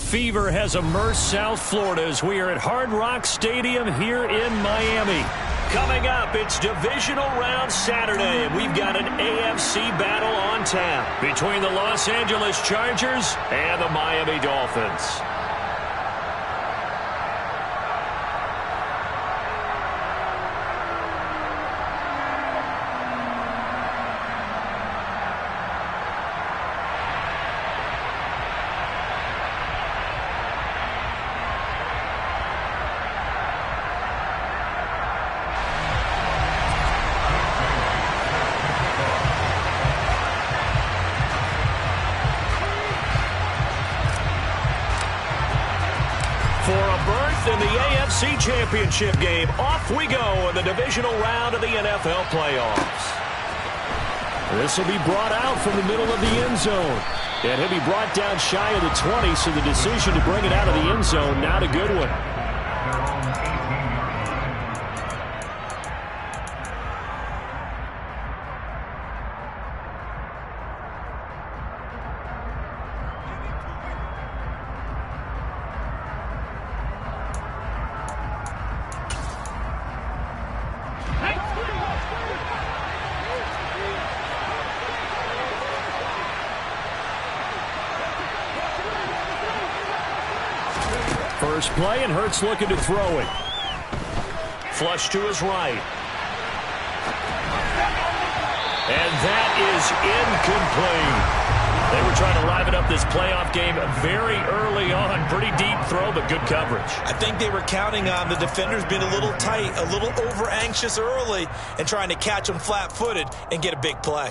fever has immersed South Florida as we are at Hard Rock Stadium here in Miami. Coming up, it's divisional round Saturday, and we've got an AFC battle on tap between the Los Angeles Chargers and the Miami Dolphins. In the AFC Championship game, off we go in the divisional round of the NFL playoffs. This will be brought out from the middle of the end zone. And he'll be brought down shy of the 20, so the decision to bring it out of the end zone, not a good one. First play, and Hurts looking to throw it. Flush to his right. And that is incomplete. They were trying to liven up this playoff game very early on. Pretty deep throw, but good coverage. I think they were counting on the defenders being a little tight, a little over-anxious early, and trying to catch them flat-footed and get a big play.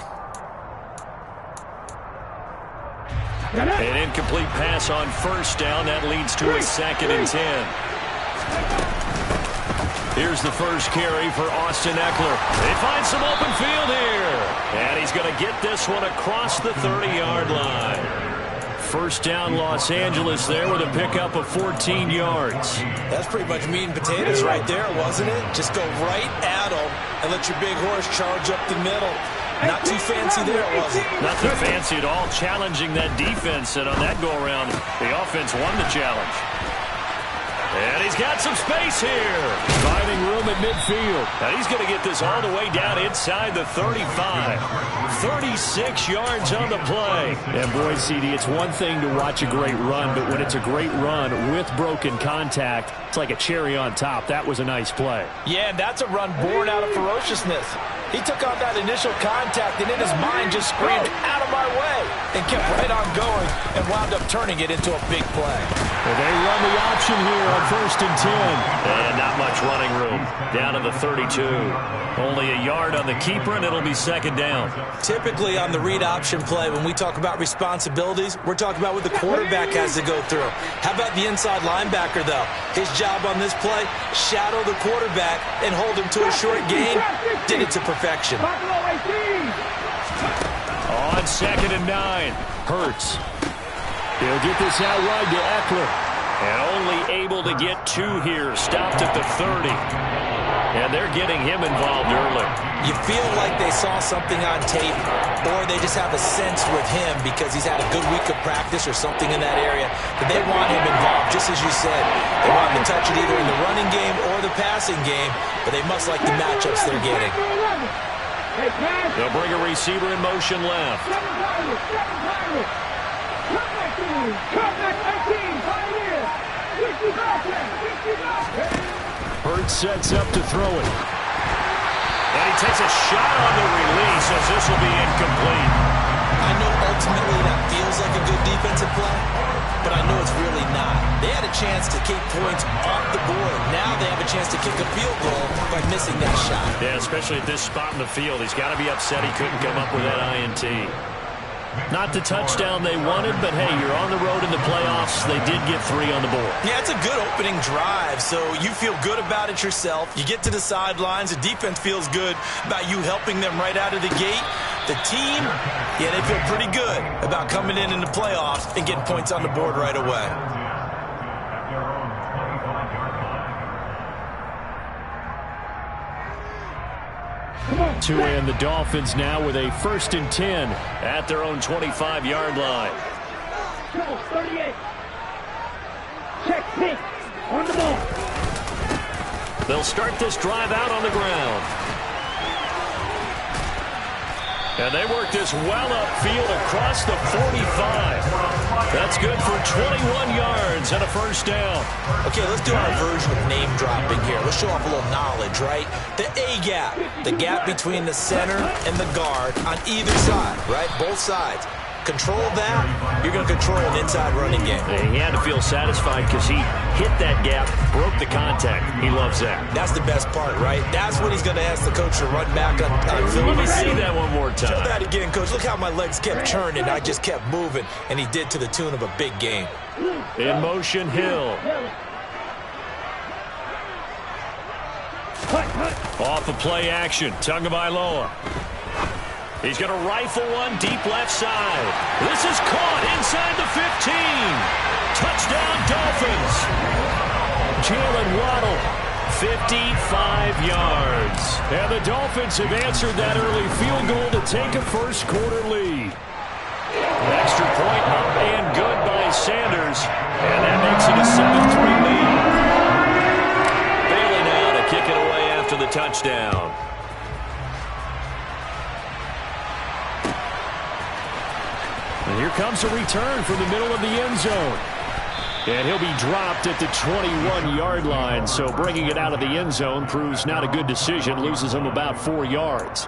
An incomplete pass on first down. That leads to a 2nd and 10. Here's the first carry for Austin Eckler. They find some open field here. And he's going to get this one across the 30-yard line. First down, Los Angeles there with a pickup of 14 yards. That's pretty much meat and potatoes right there, wasn't it? Just go right at them and let your big horse charge up the middle. Not too fancy there, was it? Nothing fancy at all, challenging that defense. And on that go-around, the offense won the challenge. And he's got some space here. Finding room at midfield. And he's going to get this all the way down inside the 35. 36 yards on the play. And boy, CD, it's one thing to watch a great run, but when it's a great run with broken contact, it's like a cherry on top. That was a nice play. Yeah, and that's a run born out of ferociousness. He took on that initial contact and in his mind just screamed, "Out of my way," and kept right on going and wound up turning it into a big play. Well, they run the option here on 1st and 10. And not much running room. Down to the 32. Only a yard on the keeper, and it'll be 2nd down. Typically on the read option play, when we talk about responsibilities, we're talking about what the quarterback has to go through. How about the inside linebacker, though? His job on this play, shadow the quarterback and hold him to a short gain. Did it to perfection. On 2nd and 9, Hurts. He'll get this out wide to Eckler. And only able to get 2 here. Stopped at the 30. And they're getting him involved early. You feel like they saw something on tape, or they just have a sense with him because he's had a good week of practice or something in that area, that they want him involved, just as you said. They want him to touch it either in the running game or the passing game, but they must like the matchups they're getting. They'll bring a receiver in motion left. Hurts sets up to throw it. And he takes a shot on the release as this will be incomplete. I know ultimately that feels like a good defensive play, but I know it's really not. They had a chance to kick points off the board. Now they have a chance to kick a field goal by missing that shot. Yeah, especially at this spot in the field. He's got to be upset he couldn't come up with that INT. Not the touchdown they wanted, but hey, you're on the road in the playoffs. They did get 3 on the board. Yeah, it's a good opening drive, so you feel good about it yourself. You get to the sidelines. The defense feels good about you helping them right out of the gate. The team, yeah, they feel pretty good about coming in the playoffs and getting points on the board right away. To end the Dolphins now with a 1st and 10 at their own 25-yard line. Technique on the ball. They'll start this drive out on the ground. And they work this well upfield across the 45. That's good for 21 yards and a first down. Okay, let's do our version of name dropping here. Let's show off a little knowledge, right? The A gap, the gap between the center and the guard on either side, right? Both sides. Control that, you're going to control an inside running game. He had to feel satisfied because he hit that gap, broke the contact. He loves that. That's the best part, right? That's when he's going to ask the coach to run back on film. Let me see that one more time. Show that again, coach. Look how my legs kept churning. I just kept moving, and he did to the tune of a big game. In motion, Hill. Off of play action, Tagovailoa. He's going to rifle one deep left side. This is caught inside the 15. Touchdown, Dolphins. Jalen Waddle, 55 yards. And the Dolphins have answered that early field goal to take a first-quarter lead. Extra point up and good by Sanders. And that makes it a 7-3 lead. Bailey now to kick it away after the touchdown. And here comes a return from the middle of the end zone. And he'll be dropped at the 21-yard line. So bringing it out of the end zone proves not a good decision. Loses him about 4 yards.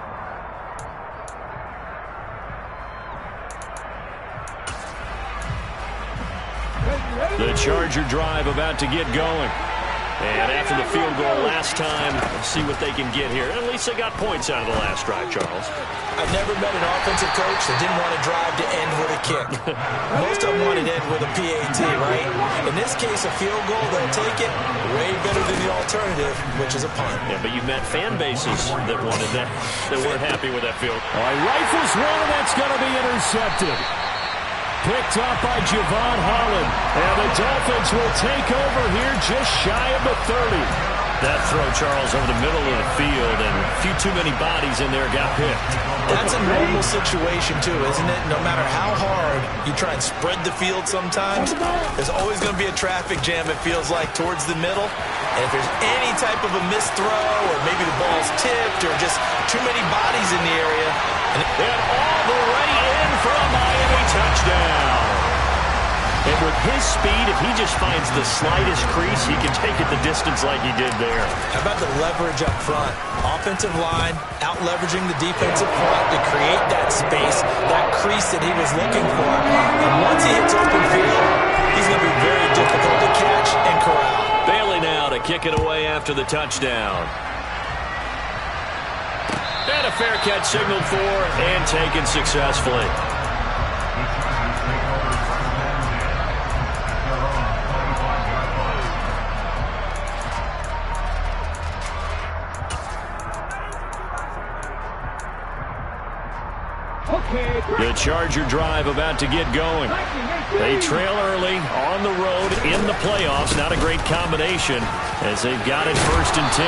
The Charger drive about to get going. And after the field goal last time, see what they can get here. At least they got points out of the last drive, Charles. I've never met an offensive coach that didn't want a drive to end with a kick. Most of them wanted to end with a PAT, right? In this case, a field goal, they'll take it way better than the alternative, which is a punt. Yeah, but you've met fan bases that wanted that, that weren't happy with that field. All right, rifles one, and that's going to be intercepted. Picked up by Javon Holland. And the Dolphins will take over here just shy of the 30. That throw, Charles, over the middle of the field, and a few too many bodies in there got picked. That's a normal situation, too, isn't it? No matter how hard you try and spread the field sometimes, there's always going to be a traffic jam, it feels like, towards the middle. And if there's any type of a missed throw, or maybe the ball's tipped, or just too many bodies in the area. And all the way in for a Miami touchdown. And with his speed, if he just finds the slightest crease, he can take it the distance like he did there. How about the leverage up front? Offensive line out-leveraging the defensive front to create that space, that crease that he was looking for. And once he hits open field, he's going to be very difficult to catch and corral. Bailey now to kick it away after the touchdown. And a fair catch signaled for and taken successfully. The Charger drive about to get going. They trail early on the road in the playoffs. Not a great combination as they've got it 1st and 10.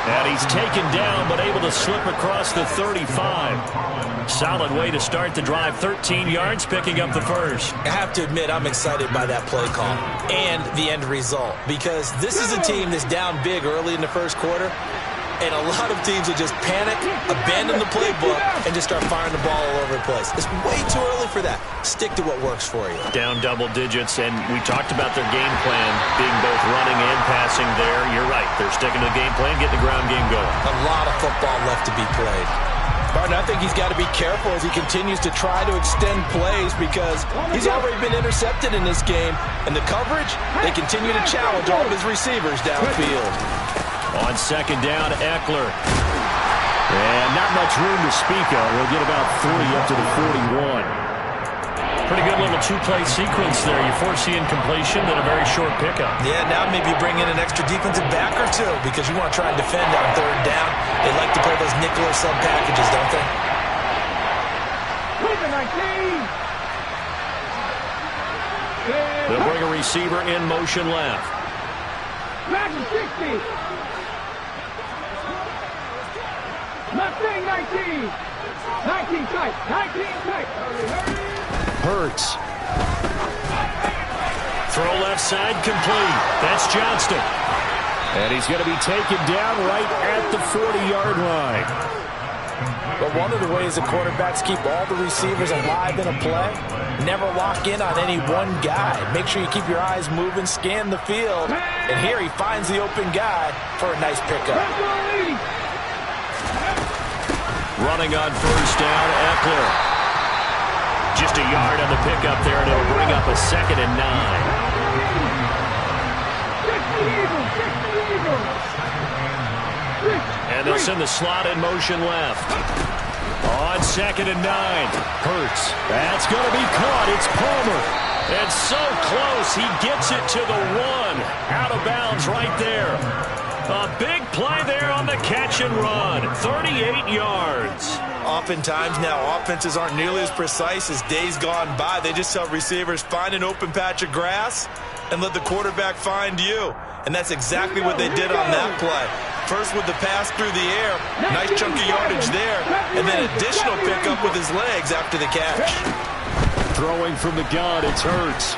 And he's taken down but able to slip across the 35. Solid way to start the drive. 13 yards, picking up the first. I have to admit I'm excited by that play call and the end result because this is a team that's down big early in the first quarter. And a lot of teams will just panic, abandon the playbook, and just start firing the ball all over the place. It's way too early for that. Stick to what works for you. Down double digits, and we talked about their game plan being both running and passing there. You're right. They're sticking to the game plan, getting the ground game going. A lot of football left to be played. Martin, I think he's got to be careful as he continues to try to extend plays because he's already been intercepted in this game. And the coverage, they continue to challenge all of his receivers downfield. On 2nd down, Eckler. And not much room to speak of. He'll get about 3 up to the 41. Pretty good little two-play sequence there. You foresee incompletion, then a very short pickup. Yeah, now maybe bring in an extra defensive back or two because you want to try and defend on 3rd down. They like to play those nickel or sub packages, don't they? They'll bring a receiver in motion left. Madden 60. Mustang 19. 19 tight. 19 tight. Hurts. Throw left side complete. That's Johnston. And he's going to be taken down right at the 40-yard line. But one of the ways the quarterbacks keep all the receivers alive in a play, never lock in on any one guy. Make sure you keep your eyes moving, scan the field. And here he finds the open guy for a nice pickup. Running on first down, Eckler. Just a yard on the pickup there, and it'll bring up a 2nd and 9. And they'll send the slot in motion left. On 2nd and 9. Hurts. That's going to be caught. It's Palmer. And so close. He gets it to the 1. Out of bounds right there. A big play there on the catch and run. 38 yards. Oftentimes now, offenses aren't nearly as precise as days gone by. They just tell receivers, find an open patch of grass and let the quarterback find you. And that's exactly what they did on that play. First with the pass through the air, nice chunk of yardage there, and then additional pickup with his legs after the catch. Throwing from the gun, it's Hurts.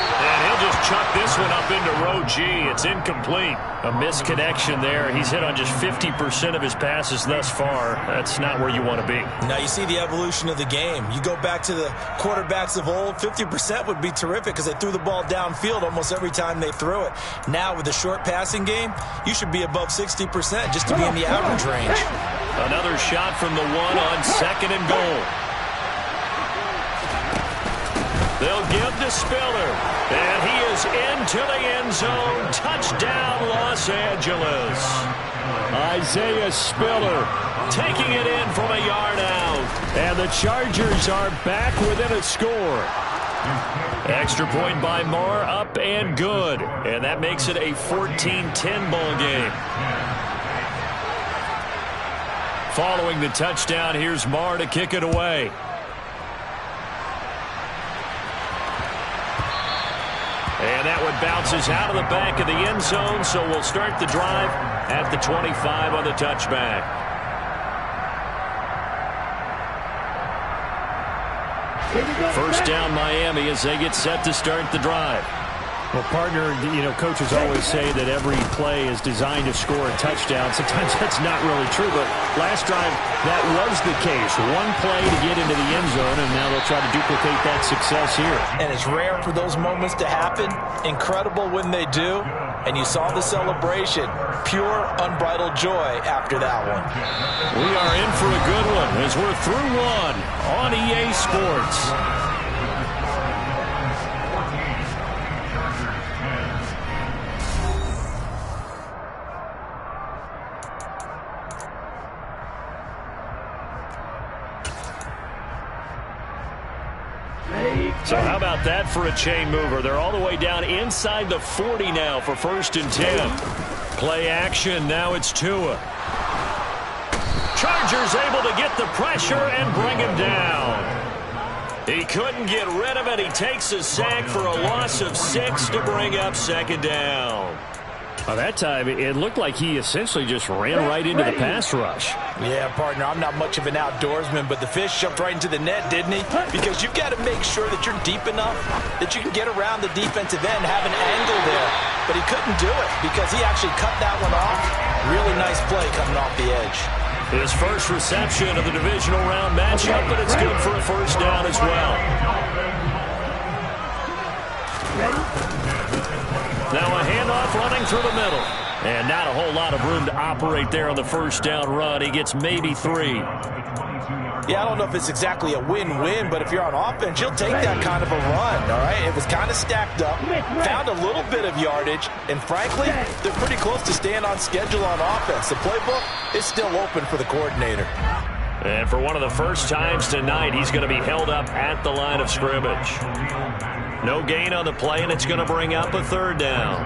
And he'll just chuck this one up into row G. It's incomplete. A misconnection there. He's hit on just 50% of his passes thus far. That's not where you want to be. Now you see the evolution of the game. You go back to the quarterbacks of old, 50% would be terrific because they threw the ball downfield almost every time they threw it. Now with the short passing game, you should be above 60% just to be in the average range. Another shot from the 1 on 2nd and goal. They'll give to Spiller, and he is into the end zone. Touchdown, Los Angeles. Isaiah Spiller taking it in from a yard out. And the Chargers are back within a score. Extra point by Marr, up and good. And that makes it a 14-10 ball game. Following the touchdown, here's Marr to kick it away. And that one bounces out of the back of the end zone, so we'll start the drive at the 25 on the touchback. First down Miami as they get set to start the drive. Well, partner, you know, coaches always say that every play is designed to score a touchdown. Sometimes that's not really true, but last drive, that was the case. One play to get into the end zone, and now they'll try to duplicate that success here. And it's rare for those moments to happen. Incredible when they do. And you saw the celebration. Pure, unbridled joy after that one. We are in for a good one as we're through one on EA Sports. So how about that for a chain mover? They're all the way down inside the 40 now for 1st and 10. Play action. Now it's Tua. Chargers able to get the pressure and bring him down. He couldn't get rid of it. He takes a sack for a loss of 6 to bring up 2nd down. Well, that time, it looked like he essentially just ran right into the pass rush. Yeah, partner, I'm not much of an outdoorsman, but the fish jumped right into the net, didn't he? Because you've got to make sure that you're deep enough that you can get around the defensive end, have an angle there. But he couldn't do it because he actually cut that one off. Really nice play coming off the edge. His first reception of the divisional round matchup, but it's good for a 1st down as well. Now a handoff running through the middle. And not a whole lot of room to operate there on the 1st down run. He gets maybe 3. Yeah, I don't know if it's exactly a win-win, but if you're on offense, you'll take that kind of a run, all right? It was kind of stacked up, found a little bit of yardage, and frankly, they're pretty close to staying on schedule on offense. The playbook is still open for the coordinator. And for one of the first times tonight, he's going to be held up at the line of scrimmage. No gain on the play, and it's going to bring up a 3rd down.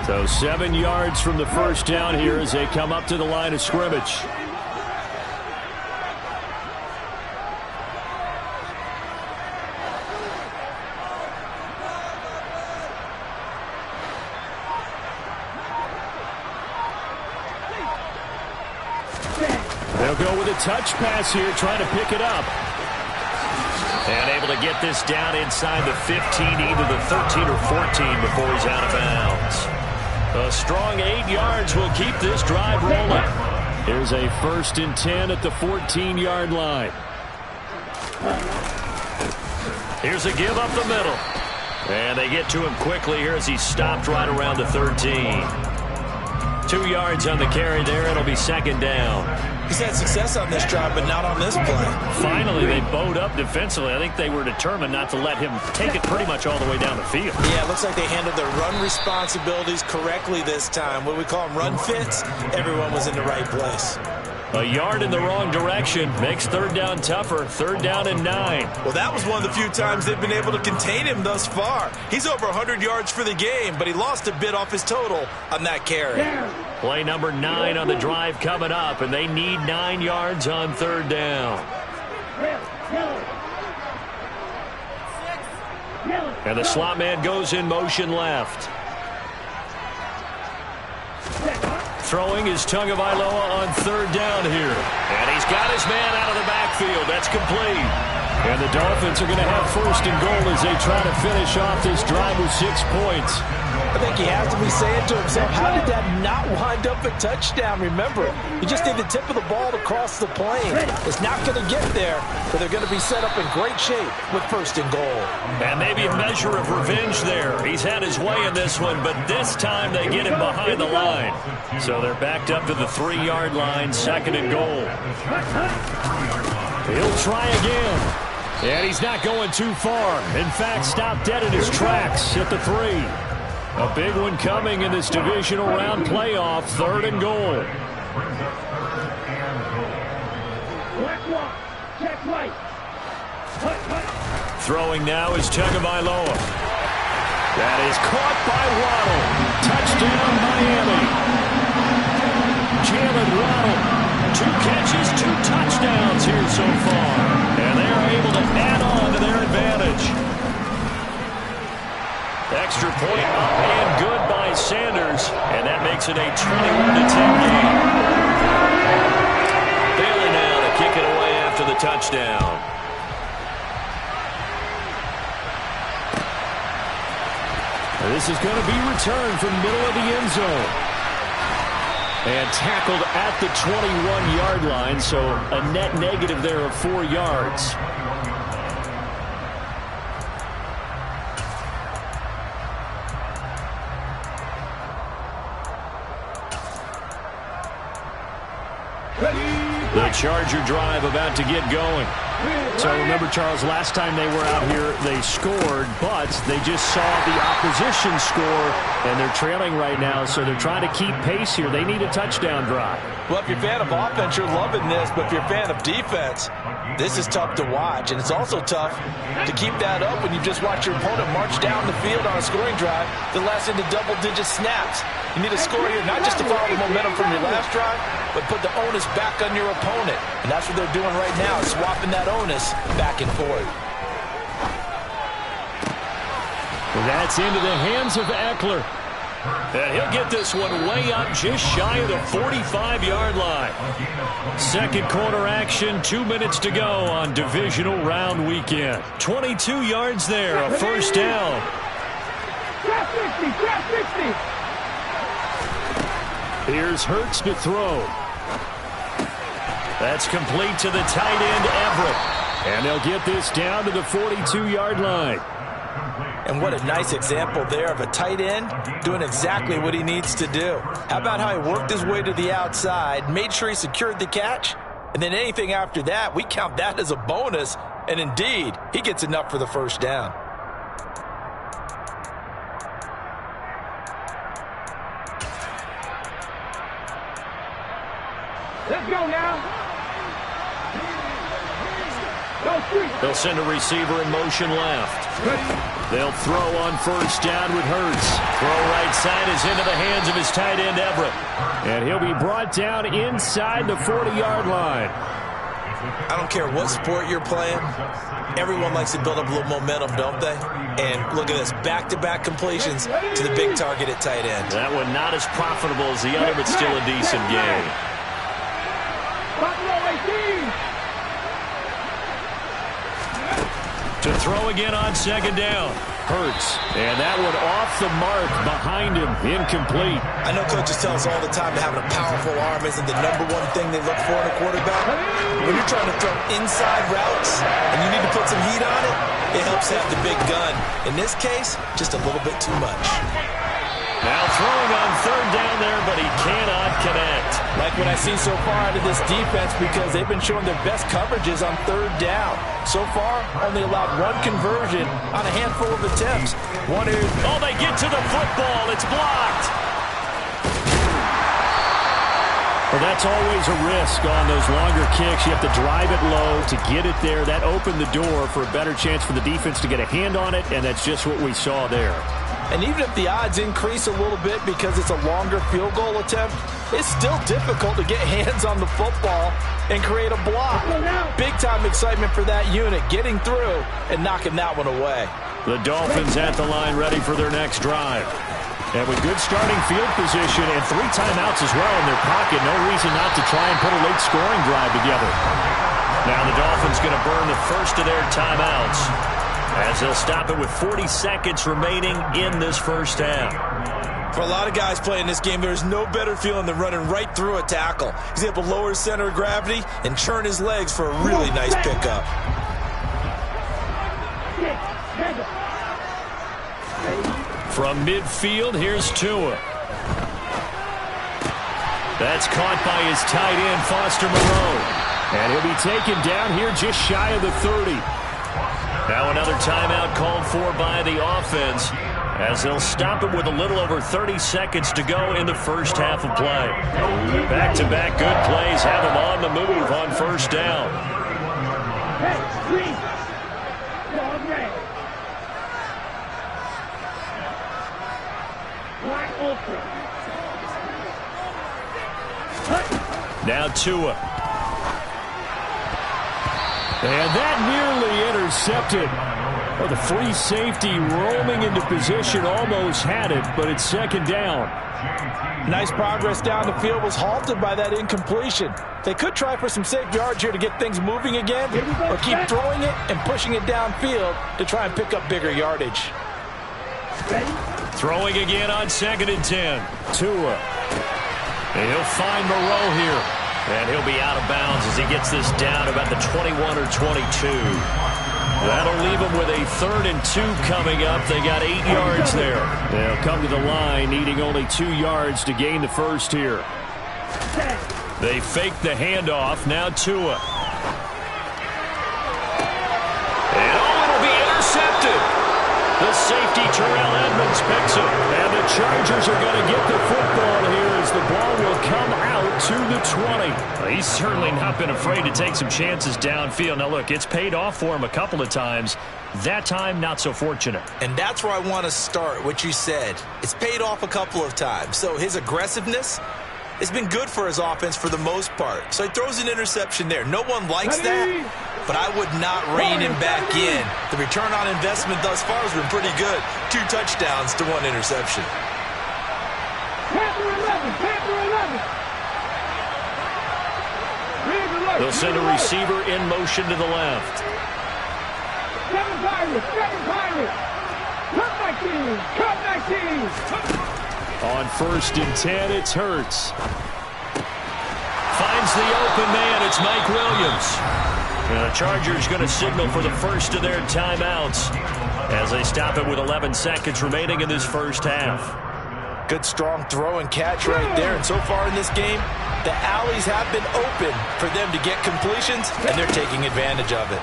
So 7 yards from the 1st down here as they come up to the line of scrimmage. They'll go with a touch pass here, trying to pick it up. And able to get this down inside the 15, either the 13 or 14 before he's out of bounds. A strong 8 yards will keep this drive rolling. Here's a 1st and 10 at the 14-yard line. Here's a give up the middle. And they get to him quickly here as he stopped right around the 13. 2 yards on the carry there. It'll be 2nd down. He's had success on this drive, but not on this play. Finally, they bowed up defensively. I think they were determined not to let him take it pretty much all the way down the field. Yeah, it looks like they handled their run responsibilities correctly this time. What we call them run fits, everyone was in the right place. A yard in the wrong direction makes 3rd down tougher. 3rd down and 9. Well, that was one of the few times they've been able to contain him thus far. He's over 100 yards for the game, but he lost a bit off his total on that carry. Play number 9 on the drive coming up, and they need 9 yards on 3rd down. And the slot man goes in motion left. Throwing is Tagovailoa on 3rd down here. And he's got his man out of the backfield. That's complete. And the Dolphins are going to have 1st and goal as they try to finish off this drive with 6 points. I think he has to be saying to himself, how did that not wind up a touchdown? Remember, he just did the tip of the ball to cross the plane. It's not going to get there, but they're going to be set up in great shape with 1st and goal. And maybe a measure of revenge there. He's had his way in this one, but this time they get him behind the line. So they're backed up to the 3-yard line, 2nd and goal. He'll try again. And he's not going too far. In fact, stopped dead in his tracks at the 3. A big one coming in this divisional round playoff, 3rd and goal. Throwing now is Tagovailoa. That is caught by Waddle. Touchdown, Miami. Jalen Waddle, 2 catches, 2 touchdowns here so far. And they are able to add on to their advantage. Extra point up and good by Sanders, and that makes it a 21-10 game. Bailey now to kick it away after the touchdown. This is going to be returned from middle of the end zone. And tackled at the 21-yard line, so a net negative there of 4 yards. The Charger drive about to get going. So remember, Charles, last time they were out here, they scored, but they just saw the opposition score, and they're trailing right now, so they're trying to keep pace here. They need a touchdown drive. Well, if you're a fan of offense, you're loving this, but if you're a fan of defense, this is tough to watch, and it's also tough to keep that up when you just watch your opponent march down the field on a scoring drive that lasts into double-digit snaps. You need a score here, not just to follow the momentum from your last drive, but put the onus back on your opponent. And that's what they're doing right now, swapping that onus back and forth. That's into the hands of Eckler. And he'll get this one way up just shy of the 45-yard line. 2nd quarter action, 2 minutes to go on divisional round weekend. 22 yards there, a 1st down. Trap 60, trap 60. Here's Hurts to throw. That's complete to the tight end, Everett. And they'll get this down to the 42-yard line. And what a nice example there of a tight end doing exactly what he needs to do. How about how he worked his way to the outside, made sure he secured the catch, and then anything after that, we count that as a bonus. And indeed, he gets enough for the 1st down. Let's go now. They'll send a receiver in motion left. They'll throw on 1st down with Hurts. Throw right side is into the hands of his tight end, Everett. And he'll be brought down inside the 40-yard line. I don't care what sport you're playing. Everyone likes to build up a little momentum, don't they? And look at this, back-to-back completions to the big target at tight end. That one not as profitable as the other, but still a decent game. To throw again on second down. Hurts. And that one off the mark behind him. Incomplete. I know coaches tell us all the time that having a powerful arm isn't the #1 thing they look for in a quarterback. When you're trying to throw inside routes and you need to put some heat on it, it helps have the big gun. In this case, just a little bit too much. Now throwing on third down there, but he cannot connect. Like what I've seen so far out of this defense, because they've been showing their best coverages on third down. So far, only allowed one conversion on a handful of attempts. Oh, they get to the football. It's blocked. Well, that's always a risk on those longer kicks. You have to drive it low to get it there. That opened the door for a better chance for the defense to get a hand on it, and that's just what we saw there. And even if the odds increase a little bit because it's a longer field goal attempt, it's still difficult to get hands on the football and create a block. Big-time excitement for that unit, getting through and knocking that one away. The Dolphins at the line, ready for their next drive. And with good starting field position and 3 timeouts as well in their pocket, no reason not to try and put a late scoring drive together. Now the Dolphins going to burn the first of their timeouts, as they'll stop it with 40 seconds remaining in this first half. For a lot of guys playing this game, there's no better feeling than running right through a tackle. He's able to lower his center of gravity and churn his legs for a really nice pickup. From midfield, here's Tua. That's caught by his tight end, Foster Moreau. And he'll be taken down here just shy of the 30. Now another timeout called for by the offense, as they'll stop it with a little over 30 seconds to go in the first half of play. Back-to-back good plays have them on the move on first down. Now Tua. And that nearly intercepted. Well, the free safety roaming into position almost had it, but it's second down. Nice progress down the field was halted by that incompletion. They could try for some safe yards here to get things moving again, or keep throwing it and pushing it downfield to try and pick up bigger yardage. Throwing again on 2nd and 10. Tua. And he'll find Moreau here. And he'll be out of bounds as he gets this down about the 21 or 22. That'll leave him with a 3rd and 2 coming up. They got 8 yards there. They'll come to the line needing only 2 yards to gain the first here. They fake the handoff. Now Tua. And it'll be intercepted. The safety, Terrell Edmonds, picks it. And the Chargers are going to get the football here as the ball will come out to the 20. Well, he's certainly not been afraid to take some chances downfield. Now, look, it's paid off for him a couple of times. That time, not so fortunate. And that's where I want to start, what you said. It's paid off a couple of times. So his aggressiveness has been good for his offense for the most part. So he throws an interception there. No one likes that, but I would not rein him back in. The return on investment thus far has been pretty good. 2 touchdowns to 1 interception. They'll send a receiver in motion to the left. On 1st and 10, it's Hurts. Finds the open man. It's Mike Williams. And the Chargers going to signal for the first of their timeouts as they stop it with 11 seconds remaining in this first half. Good strong throw and catch right there. And so far in this game, the alleys have been open for them to get completions, and they're taking advantage of it.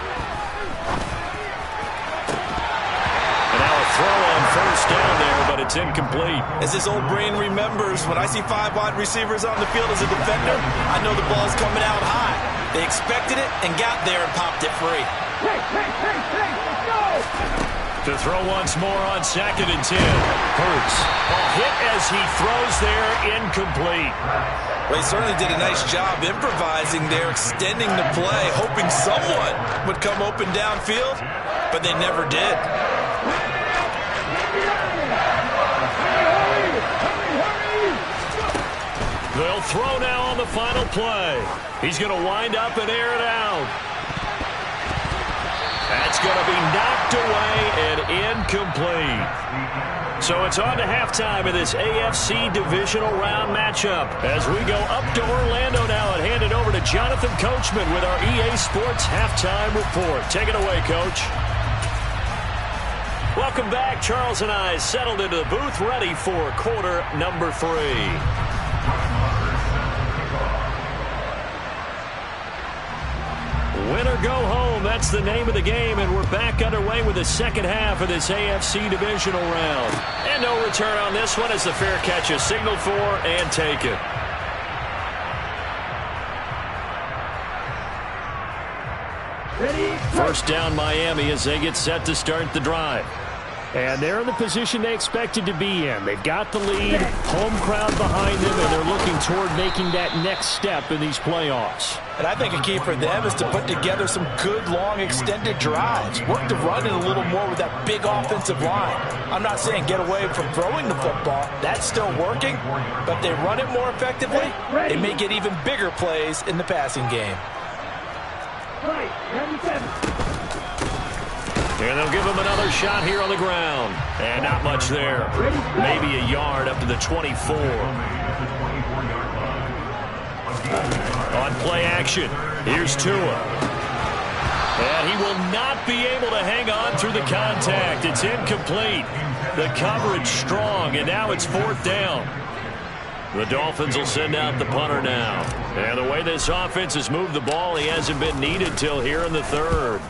And now a throw on first down there, but it's incomplete. As this old brain remembers, when I see 5 wide receivers on the field as a defender, I know the ball's coming out high. They expected it and got there and popped it free. Let's go! To throw once more on 2nd and 10. Hurts. Ball hit as he throws there, incomplete. Well, he certainly did a nice job improvising there, extending the play, hoping someone would come open downfield, but they never did. They'll throw now on the final play. He's going to wind up and air it out. That's going to be knocked away and incomplete. So it's on to halftime in this AFC divisional round matchup as we go up to Orlando now and hand it over to Jonathan Coachman with our EA Sports halftime report. Take it away, Coach. Welcome back. Charles and I settled into the booth ready for quarter number 3. Win or go home, that's the name of the game, and we're back underway with the second half of this AFC divisional round. And no return on this one as the fair catch is signaled for and taken. First down Miami as they get set to start the drive. And they're in the position they expected to be in. They've got the lead, home crowd behind them, and they're looking toward making that next step in these playoffs. And I think a key for them is to put together some good, long, extended drives. Work the run in a little more with that big offensive line. I'm not saying get away from throwing the football. That's still working. But if they run it more effectively, they may get even bigger plays in the passing game. And they'll give him another shot here on the ground. And not much there. Maybe a yard up to the 24. On play action, here's Tua. And he will not be able to hang on through the contact. It's incomplete. The coverage strong, and now it's 4th down. The Dolphins will send out the punter now. And the way this offense has moved the ball, he hasn't been needed till here in the 3rd.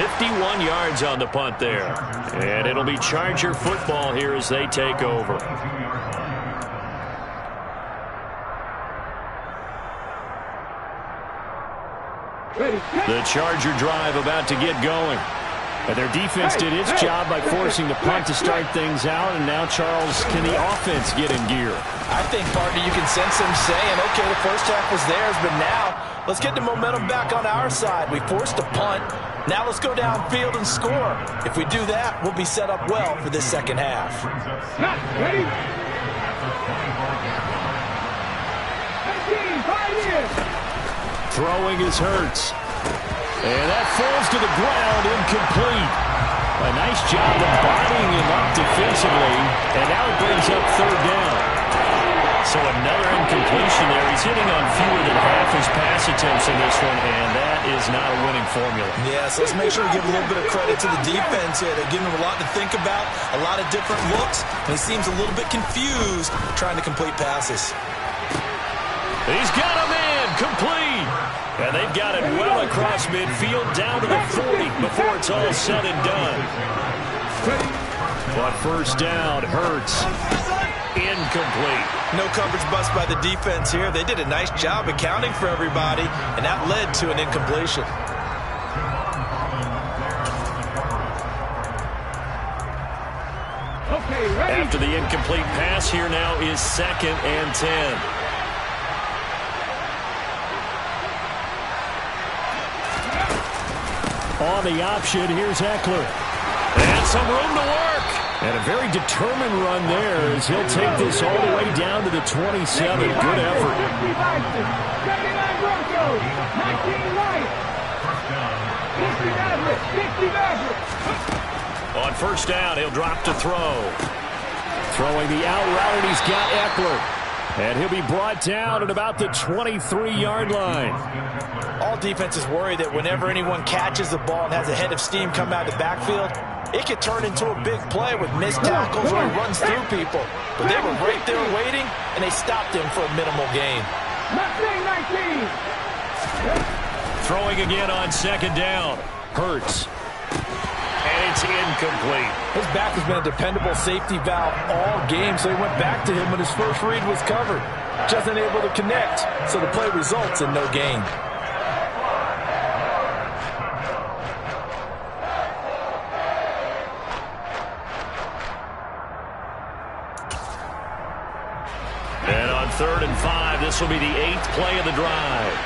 $51 yards on the punt there. And it'll be Charger football here as they take over. The Charger drive about to get going. And their defense did its job by forcing the punt to start things out. And now, Charles, can the offense get in gear? I think, partner, you can sense them saying, okay, the first half was theirs, but now let's get the momentum back on our side. We forced a punt. Now let's go downfield and score. If we do that, we'll be set up well for this second half. Ready? Throwing is Hurts. And that falls to the ground, incomplete. A nice job of bodying him up defensively. And now it brings up 3rd down. So another incompletion there. He's hitting on fewer than half his pass attempts in this one, and that is not a winning formula. Yeah, so let's make sure we give a little bit of credit to the defense here. They're giving him a lot to think about, a lot of different looks, and he seems a little bit confused trying to complete passes. He's got him in, complete. And they've got it well across midfield, down to the 40 before it's all said and done. But first down, Hurts. Incomplete. No coverage bust by the defense here. They did a nice job accounting for everybody, and that led to an incompletion. Okay, ready? After the incomplete pass, here now is 2nd and 10. On the option, here's Eckler. And some room to work. And a very determined run there as he'll take this all the way down to the 27. Good effort. 79 Broncos, 19 Lions. 60 Mavericks. On first down, he'll drop to throw. Throwing the out route, and he's got Eckler. And he'll be brought down at about the 23-yard line. All defenses worry that whenever anyone catches the ball and has a head of steam come out of the backfield, it could turn into a big play with missed tackles or he runs through people. But they were right there waiting, and they stopped him for a minimal gain. Mustang 19. Throwing again on 2nd down. Hurts. And it's incomplete. His back has been a dependable safety valve all game, so he went back to him when his first read was covered. Just unable to connect, so the play results in no gain. And on 3rd and 5, this will be the 8th play of the drive.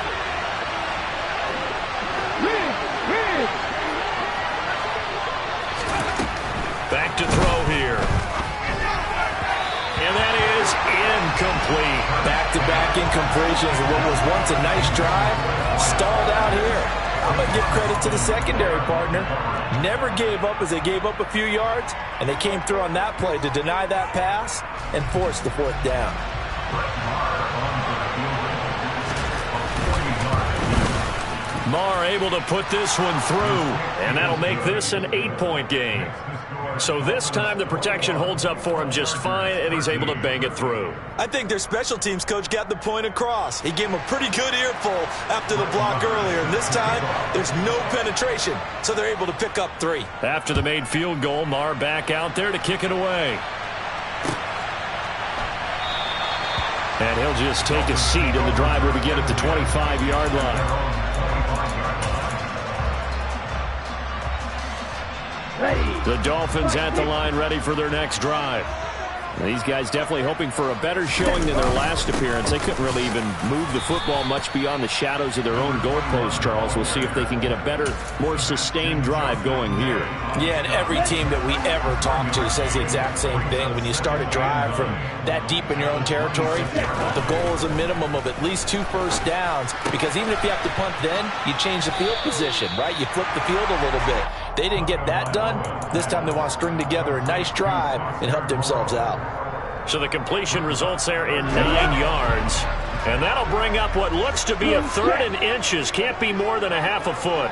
incompletions and what was once a nice drive stalled out here. I'm going to give credit to the secondary partner. Never gave up as they gave up a few yards, and they came through on that play to deny that pass and force the fourth down. Marr able to put this one through, and that'll make this an 8-point game. So this time the protection holds up for him just fine, and he's able to bang it through. I think their special teams coach got the point across. He gave him a pretty good earful after the block earlier, and this time there's no penetration, so they're able to pick up 3. After the made field goal, Marr back out there to kick it away. And he'll just take a seat, and the drive will begin at the 25-yard line. The Dolphins at the line ready for their next drive. These guys definitely hoping for a better showing than their last appearance. They couldn't really even move the football much beyond the shadows of their own goalpost, Charles. We'll see if they can get a better, more sustained drive going here. Yeah, and every team that we ever talk to says the exact same thing. When you start a drive from that deep in your own territory, the goal is a minimum of at least 2 first downs, because even if you have to punt then, you change the field position, right? You flip the field a little bit. They didn't get that done. This time they want to string together a nice drive and help themselves out. So the completion results there in 9 yards. And that'll bring up what looks to be a 3rd and inches. Can't be more than a half a foot.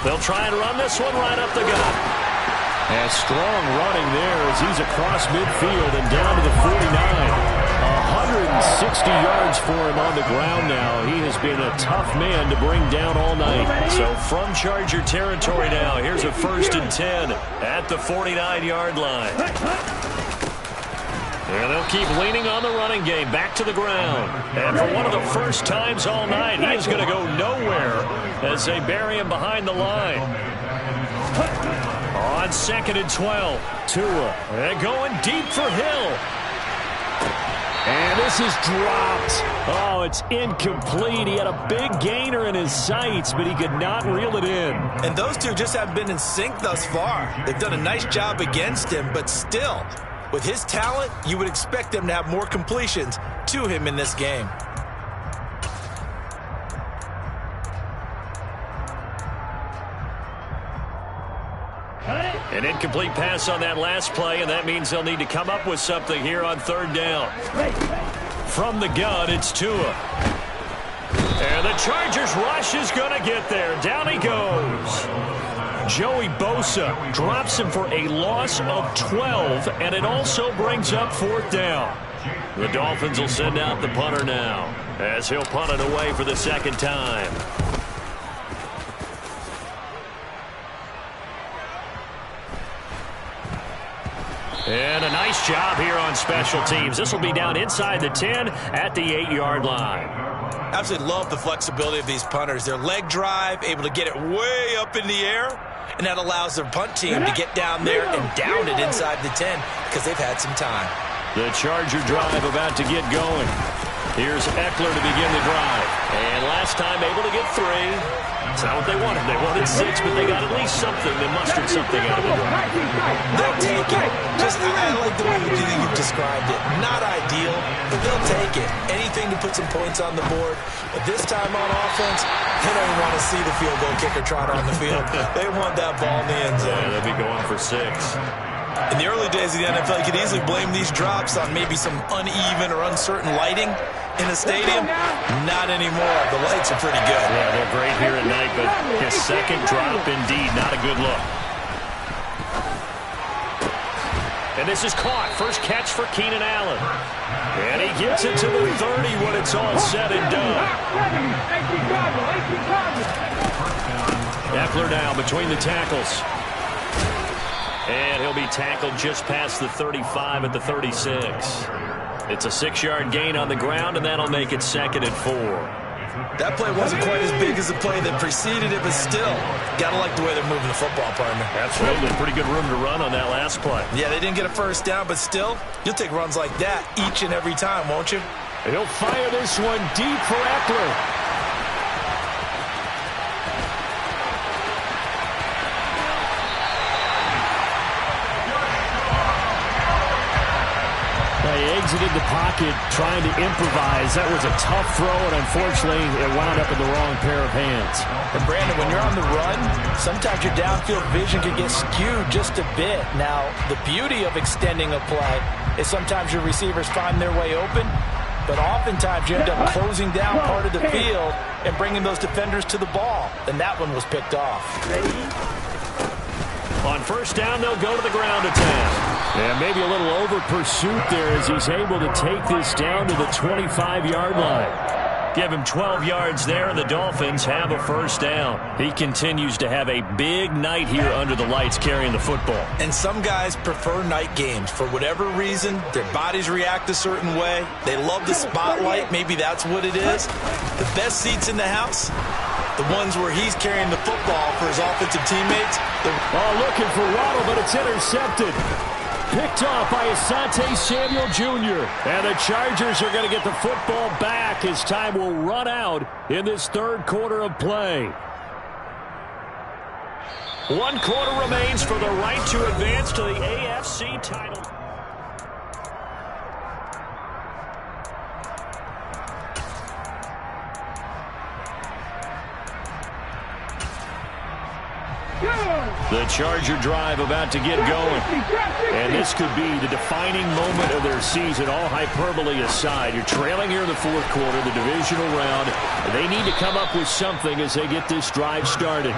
They'll try and run this one right up the gut. And strong running there as he's across midfield and down to the 49. 160 yards for him on the ground now. He has been a tough man to bring down all night. So from Charger territory now, here's a 1st and 10 at the 49-yard line. And they'll keep leaning on the running game back to the ground. And for one of the first times all night, he is going to go nowhere as they bury him behind the line. On 2nd and 12, Tua, and going deep for Hill. And this is dropped. Oh, it's incomplete. He had a big gainer in his sights, but he could not reel it in. And those two just haven't been in sync thus far. They've done a nice job against him, but still, with his talent, you would expect them to have more completions to him in this game. An incomplete pass on that last play, and that means they'll need to come up with something here on 3rd down. From the gun, it's Tua. And the Chargers rush is going to get there. Down he goes. Joey Bosa drops him for a loss of 12, and it also brings up 4th down. The Dolphins will send out the punter now, as he'll punt it away for the 2nd time. And a nice job here on special teams. This will be down inside the 10 at the 8-yard line. Absolutely love the flexibility of these punters. Their leg drive, able to get it way up in the air, and that allows their punt team to get down there and down it inside the 10 because they've had some time. The Charger drive about to get going. Here's Eckler to begin the drive. And last time able to get 3. It's not what they wanted. They wanted 6, but they got at least something. They mustered something out of the drive. They'll take it. I like the way you've described it. Not ideal, but they'll take it. Anything to put some points on the board. But this time on offense, they don't even want to see the field goal kicker trot on the field. They want that ball in the end zone. Yeah, they'll be going for 6. In the early days of the NFL, you could easily blame these drops on maybe some uneven or uncertain lighting in a stadium. Not anymore. The lights are pretty good. Yeah, they're great here at night, but his 2nd drop, indeed, not a good look. And this is caught. First catch for Keenan Allen. And he gets it to the 30 when it's all said and done. Eckler now between the tackles. And he'll be tackled just past the 35 at the 36. It's a 6-yard gain on the ground, and that'll make it 2nd and 4. That play wasn't quite as big as the play that preceded it, but still, gotta like the way they're moving the football, partner. Absolutely. Pretty good room to run on that last play. Yeah, they didn't get a first down, but still, you'll take runs like that each and every time, won't you? He'll fire this one deep for Eckler. exited the pocket trying to improvise. That was a tough throw, and unfortunately, it wound up in the wrong pair of hands. And Brandon, when you're on the run, sometimes your downfield vision can get skewed just a bit. Now, the beauty of extending a play is sometimes your receivers find their way open, but oftentimes you end up closing down part of the field and bringing those defenders to the ball. And that one was picked off. On first down, they'll go to the ground attack. And maybe a little over pursuit there as he's able to take this down to the 25-yard line. Give him 12 yards there, and the Dolphins have a first down. He continues to have a big night here under the lights carrying the football. And some guys prefer night games. For whatever reason, their bodies react a certain way. They love the spotlight. Maybe that's what it is. The best seats in the house, the ones where he's carrying the football for his offensive teammates. Looking for Waddle, but it's intercepted. Picked off by Asante Samuel Jr. And the Chargers are going to get the football back as time will run out in this third quarter of play. 1 quarter remains for the right to advance to the AFC title. The Charger drive about to get going. And this could be the defining moment of their season, all hyperbole aside. You're trailing here in the fourth quarter, the divisional round. They need to come up with something as they get this drive started.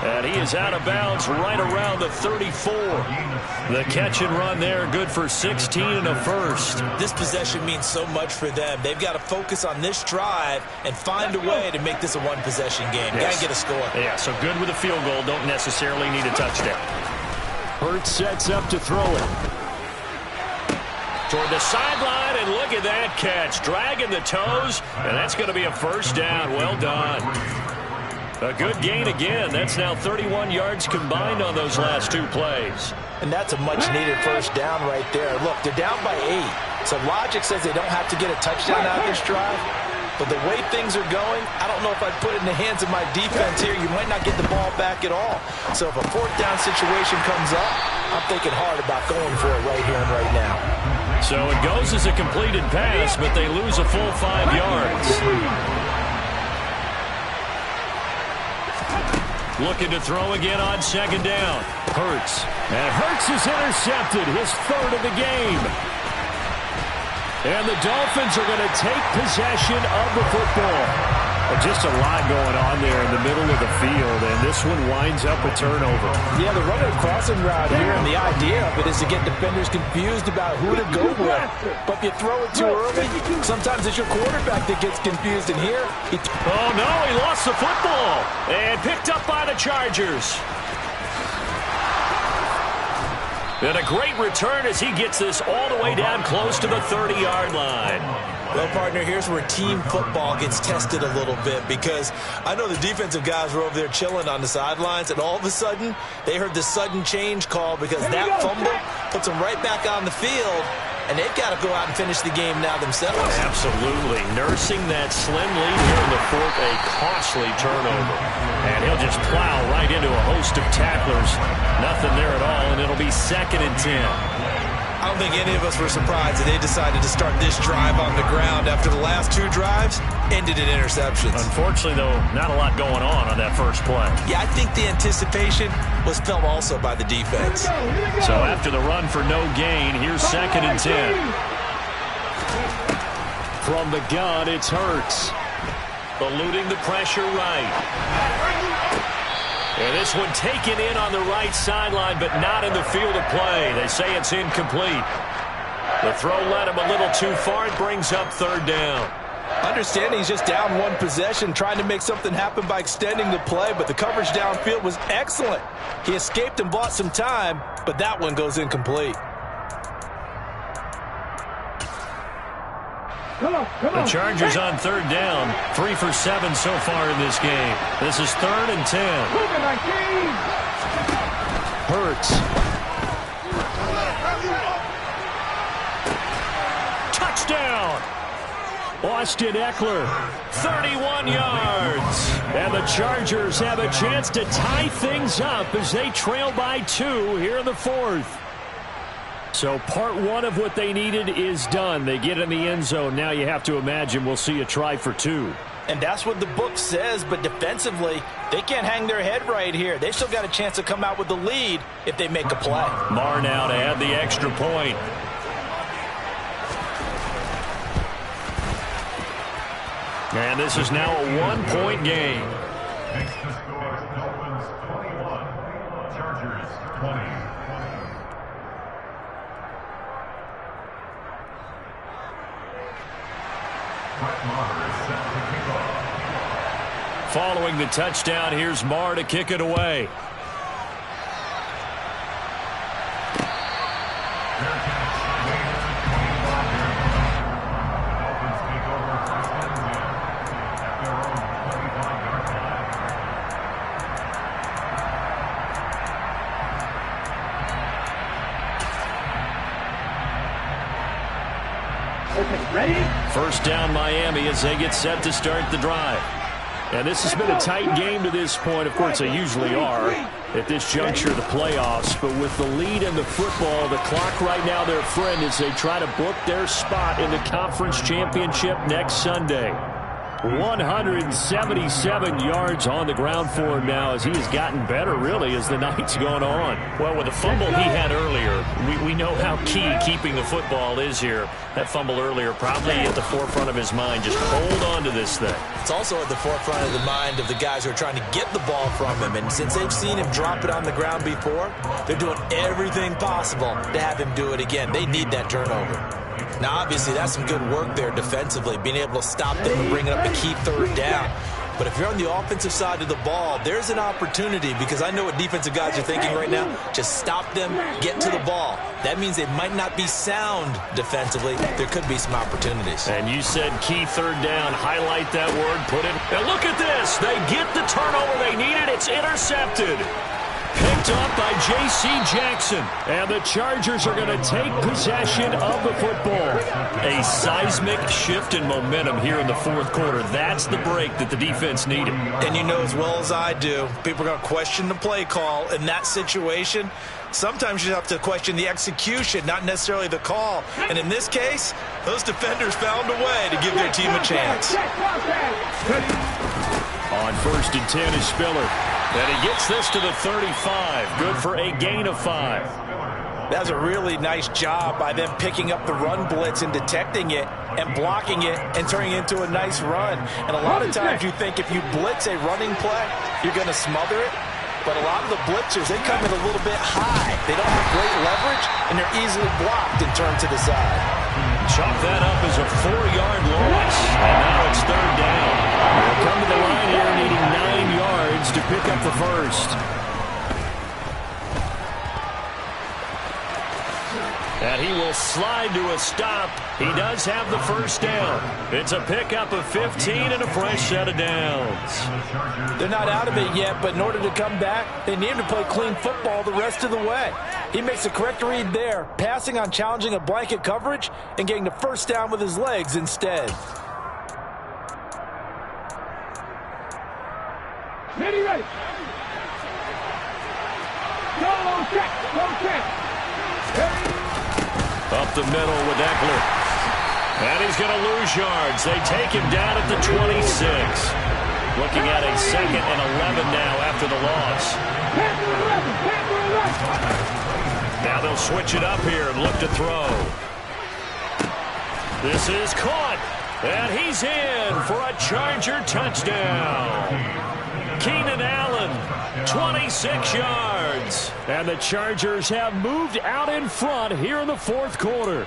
And he is out of bounds right around the 34. The catch and run there, good for 16 and a first. This possession means so much for them. They've got to focus on this drive and find a way to make this a one-possession game. Yes. Got to get a score. Yeah, so good with a field goal. Don't necessarily need a touchdown. Hurts sets up to throw it. Toward the sideline, and look at that catch. Dragging the toes, and that's going to be a first down. Well done. A good gain again. That's now 31 yards combined on those last 2 plays. And that's a much-needed first down right there. Look, they're down by 8. So logic says they don't have to get a touchdown out of this drive. But the way things are going, I don't know if I'd put it in the hands of my defense here. You might not get the ball back at all. So if a fourth down situation comes up, I'm thinking hard about going for it right here and right now. So it goes as a completed pass, but they lose a full 5 yards. Looking to throw again on second down. Hurts. And Hurts is intercepted, his third of the game. And the Dolphins are going to take possession of the football. Just a lot going on there in the middle of the field, and this one winds up a turnover. Yeah, they're running a crossing route here, and the idea of it is to get defenders confused about who to go with. But if you throw it too early, sometimes it's your quarterback that gets confused. And here, oh no, he lost the football and picked up by the Chargers. And a great return as he gets this all the way down close to the 30-yard line. Well, partner, here's where team football gets tested a little bit, because I know the defensive guys were over there chilling on the sidelines, and all of a sudden, they heard the sudden change call because that fumble puts them right back on the field, and they've got to go out and finish the game now themselves. Absolutely. Nursing that slim lead here in the fourth, a costly turnover. And he'll just plow right into a host of tacklers. Nothing there at all, and it'll be 2nd and 10. I don't think any of us were surprised that they decided to start this drive on the ground after the last 2 drives ended in interceptions. Unfortunately, though, not a lot going on that first play. Yeah, I think the anticipation was felt also by the defense. So after the run for no gain, here's 2nd and 10. From the gun, it's Hurts. Eluding the pressure right. And this one taken in on the right sideline, but not in the field of play. They say it's incomplete. The throw led him a little too far. It brings up 3rd down. Understanding he's just down 1 possession, trying to make something happen by extending the play, but the coverage downfield was excellent. He escaped and bought some time, but that one goes incomplete. The Chargers on 3rd down, 3 for 7 so far in this game. This is 3rd and 10. Hurts. Touchdown! Austin Eckler. 31 yards. And the Chargers have a chance to tie things up as they trail by 2 here in the 4th. So part one of what they needed is done. They get in the end zone. Now you have to imagine we'll see a try for two. And that's what the book says, but defensively, they can't hang their head right here. They still got a chance to come out with the lead if they make a play. Marr now to add the extra point. And this is now a one-point game. Makes the score Dolphins 21, Chargers 20. Following the touchdown, here's Marr to kick it away. Ready? First down Miami as they get set to start the drive. And this has been a tight game to this point. Of course, they usually are at this juncture of the playoffs. But with the lead in the football, the clock right now their friend as they try to book their spot in the conference championship next Sunday. 177 yards on the ground for him now as he has gotten better, really, as the night's gone on. Well, with the fumble he had earlier, we know how key keeping the football is here. That fumble earlier probably at the forefront of his mind. Just hold on to this thing. It's also at the forefront of the mind of the guys who are trying to get the ball from him. And since they've seen him drop it on the ground before, they're doing everything possible to have him do it again. They need that turnover. Now, obviously, that's some good work there defensively, being able to stop them and bring up a key third down. But if you're on the offensive side of the ball, there's an opportunity, because I know what defensive guys are thinking right now. Just stop them, get to the ball. That means they might not be sound defensively. There could be some opportunities. And you said key third down. Highlight that word. Put it. And look at this. They get the turnover they needed. It's intercepted. Picked up by J.C. Jackson. And the Chargers are going to take possession of the football. A seismic shift in momentum here in the fourth quarter. That's the break that the defense needed. And you know as well as I do, people are going to question the play call in that situation. Sometimes you have to question the execution, not necessarily the call. And in this case, those defenders found a way to give their team a chance. On 1st and 10 is Spiller. And he gets this to the 35. Good for a gain of 5. That's a really nice job by them picking up the run blitz and detecting it and blocking it and turning it into a nice run. And a lot of times you think if you blitz a running play, you're going to smother it. But a lot of the blitzers, they come in a little bit high. They don't have great leverage, and they're easily blocked and turned to the side. Chalk that up as a 4-yard loss. And now it's third down. They'll come to the line here needing 9 yards to pick up the first. And he will slide to a stop. He does have the first down. It's a pickup of 15 and a fresh set of downs. They're not out of it yet, but in order to come back, they need to play clean football the rest of the way. He makes the correct read there, passing on challenging a blanket coverage and getting the first down with his legs instead. Ready, ready. Go, check, go, check. Up the middle with Eckler. And he's going to lose yards. They take him down at the 26. Looking at a 2nd and 11 now after the loss. Now they'll switch it up here and look to throw. This is caught. And he's in for a Charger touchdown. Keenan Allen, 26 yards. And the Chargers have moved out in front here in the fourth quarter.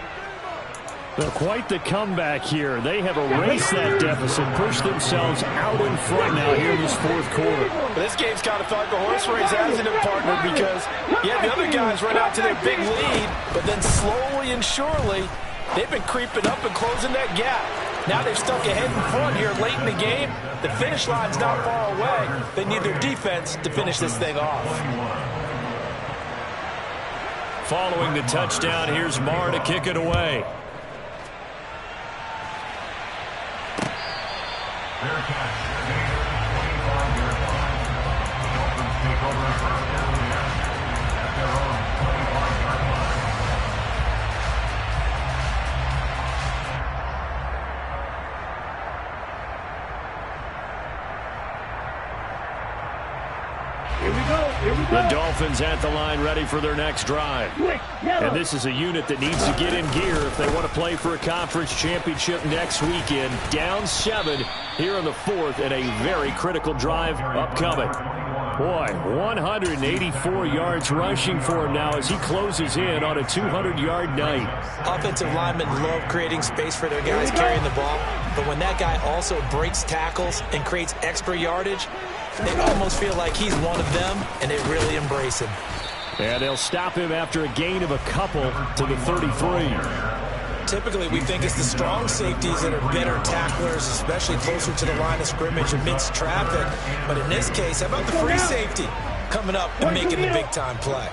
They're quite the comeback here. They have erased that deficit, pushed themselves out in front now here in this fourth quarter. This game's kind of felt like a horse race, hasn't it, partner? Because you have the other guys run out to their big lead, but then slowly and surely, they've been creeping up and closing that gap. Now they've stuck ahead in front here late in the game. The finish line's not far away. They need their defense to finish this thing off. Following the touchdown, here's Marr to kick it away. The Dolphins at the line ready for their next drive. And this is a unit that needs to get in gear if they want to play for a conference championship next weekend. Down 7 here in the 4th and a very critical drive upcoming. Boy, 184 yards rushing for him now as he closes in on a 200-yard night. Offensive linemen love creating space for their guys carrying the ball, but when that guy also breaks tackles and creates extra yardage, they almost feel like he's one of them, and they really embrace him. And they'll stop him after a gain of a couple to the 33. Typically, we think it's the strong safeties that are better tacklers, especially closer to the line of scrimmage amidst traffic. But in this case, how about the free safety coming up and making the big-time play?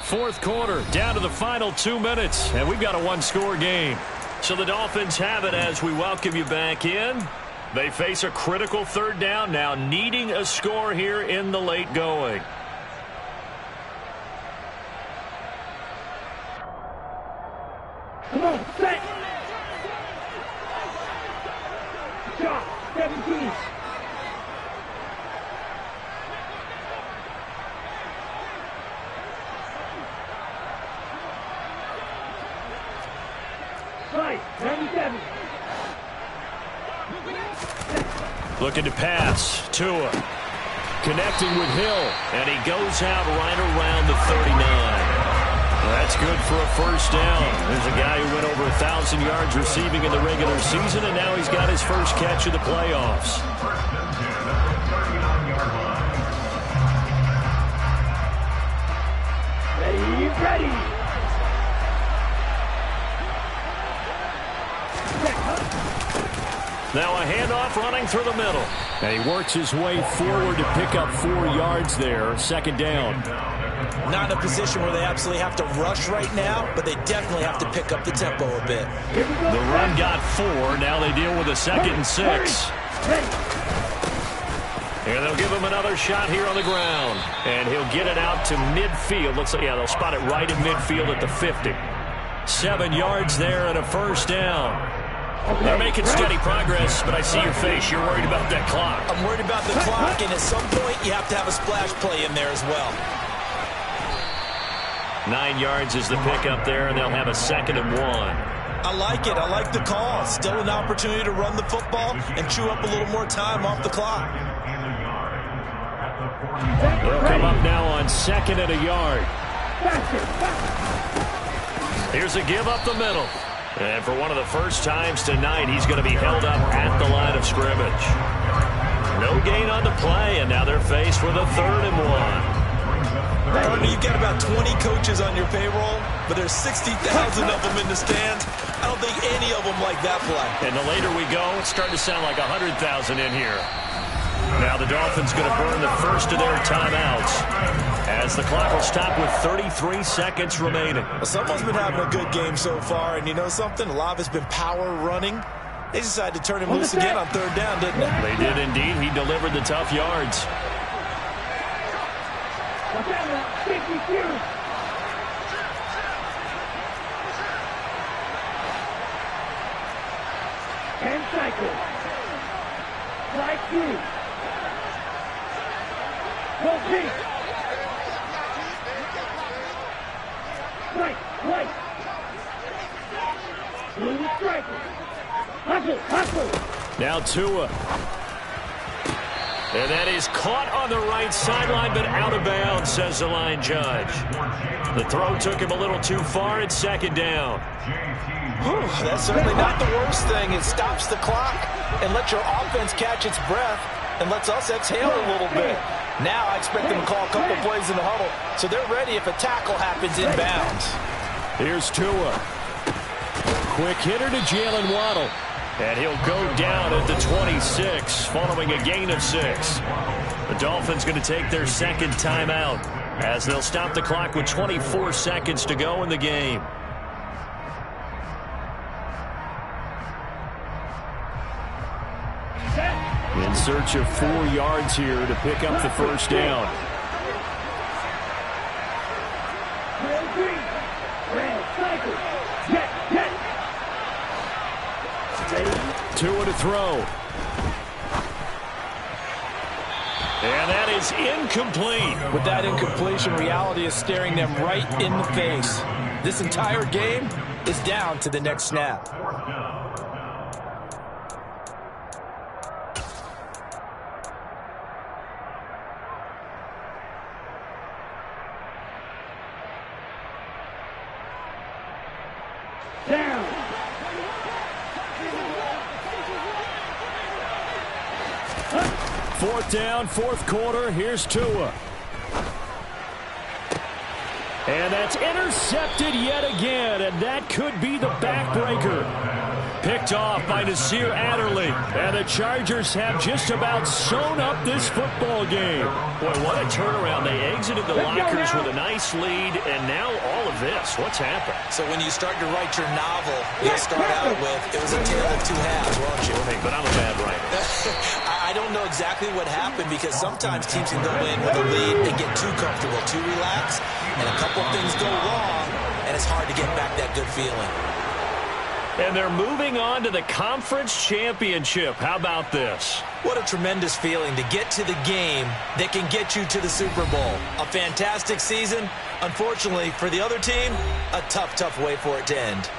4th quarter, down to the final 2 minutes, and we've got a one-score game. So the Dolphins have it as we welcome you back in. They face a critical 3rd down now, needing a score here in the late going. Come on, set. Shot, 17. Right, 97. Looking to pass. Tua connecting with Hill, and he goes out right around the 39. That's good for a 1st down. There's a guy who went over 1,000 yards receiving in the regular season, and now he's got his first catch of the playoffs. Ready. Now a handoff running through the middle. And he works his way forward to pick up 4 yards there. 2nd down. Not in a position where they absolutely have to rush right now, but they definitely have to pick up the tempo a bit. The run got 4. Now they deal with a 2nd and 6. And they'll give him another shot here on the ground. And he'll get it out to midfield. Looks like, yeah, they'll spot it right in midfield at the 50. 7 yards there and a 1st down. They're making steady progress, but I see your face. You're worried about that clock. I'm worried about the clock, and at some point, you have to have a splash play in there as well. 9 yards is the pickup there, and they'll have a 2nd and 1. I like it. I like the call. Still an opportunity to run the football and chew up a little more time off the clock. They'll come up now on 2nd and a yard. Here's a give up the middle. And for one of the first times tonight, he's going to be held up at the line of scrimmage. No gain on the play, and now they're faced with a 3rd and 1. Partner, you've got about 20 coaches on your payroll, but there's 60,000 of them in the stands. I don't think any of them like that play. And the later we go, it's starting to sound like 100,000 in here. Now the Dolphins going to burn the first of their timeouts as the clock will stop with 33 seconds remaining. Well, someone's been having a good game so far, and you know something? A lot of it's been power running. They decided to turn him loose again on 3rd down, didn't they? They did indeed. He delivered the tough yards. 52. And cycle. Slide through. Go deep. Right. Blue striker. Hustle. Now Tua. And that is caught on the right sideline, but out of bounds, says the line judge. The throw took him a little too far. It's 2nd down. Whew, that's certainly not the worst thing. It stops the clock and lets your offense catch its breath and lets us exhale a little bit. Now I expect them to call a couple plays in the huddle, so they're ready if a tackle happens inbounds. Here's Tua. Quick hitter to Jalen Waddle. And he'll go down at the 26 following a gain of 6. The Dolphins going to take their 2nd timeout as they'll stop the clock with 24 seconds to go in the game. In search of 4 yards here to pick up the 1st down. Tua to throw. And that is incomplete. With that incompletion, reality is staring them right in the face. This entire game is down to the next snap. Down. Fourth down, fourth quarter. Here's Tua. And that's intercepted yet again, and that could be the backbreaker. Picked off by Nasir Adderley. And the Chargers have just about sewn up this football game. Boy, what a turnaround. They exited the lockers with a nice lead, and now all of this. What's happened? So when you start to write your novel, you'll start out with, it was a tale of two halves, won't you? Hey, but I'm a bad writer. I don't know exactly what happened because sometimes teams can go in with a lead and get too comfortable, too relaxed, and a couple of things go wrong, and it's hard to get back that good feeling. And they're moving on to the conference championship. How about this? What a tremendous feeling to get to the game that can get you to the Super Bowl. A fantastic season. Unfortunately, for the other team, a tough, tough way for it to end.